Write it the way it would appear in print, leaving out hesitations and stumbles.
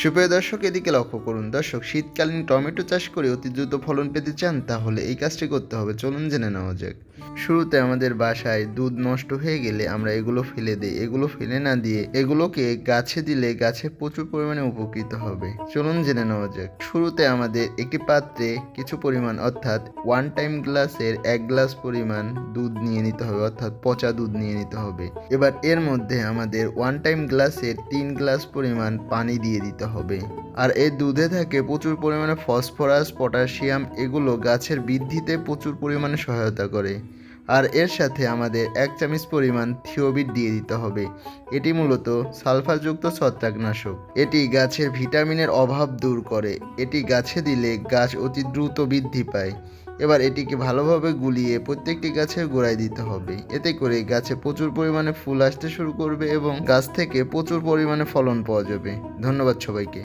সুপ্রিয় দর্শক, এদিকে লক্ষ্য করুন। দর্শক, শীতকালীন টমেটো চাষ করে অতি দ্রুত ফলন পেতে চান, তাহলে এই কাজটি করতে হবে। চলুন জেনে নেওয়া যাক। শুরুতে আমাদের বাসায় দুধ নষ্ট হয়ে গেলে আমরা এগুলো ফেলে দিই। এগুলো ফেলে না দিয়ে এগুলোকে গাছে দিলে গাছে প্রচুর পরিমাণে উপকৃত হবে। চলুন জেনে নেওয়া যাক। শুরুতে আমাদের একটি পাত্রে কিছু পরিমাণ অর্থাৎ 1 টাইম গ্লাসের 1 গ্লাস পরিমাণ দুধ নিয়ে নিতে হবে, অর্থাৎ পচা দুধ নিয়ে নিতে হবে। এবার এর মধ্যে আমাদের 1 টাইম গ্লাসের 3 গ্লাস পরিমাণ পানি দিয়ে দিতে হবে। আর এই দুধে থাকে প্রচুর পরিমাণে ফসফরাস, পটাশিয়াম, এগুলো গাছের বৃদ্ধিতে প্রচুর পরিমাণে সহায়তা করে। আর এর সাথে আমাদের 1 চামচ পরিমাণ থিওবিট দিয়ে দিতে হবে। এটি মূলত সালফারযুক্ত ছত্রাকনাশক। এটি গাছের ভিটামিনের অভাব দূর করে। এটি গাছে দিলে গাছ অতি দ্রুত বৃদ্ধি পায়। এবার এটিকে ভালোভাবে গুলিয়ে প্রত্যেকটি গাছের গোড়ায় দিতে হবে। এতে করে গাছে প্রচুর পরিমাণে ফুল আসতে শুরু করবে এবং গাছ থেকে প্রচুর পরিমাণে ফলন পাওয়া যাবে। ধন্যবাদ সবাইকে।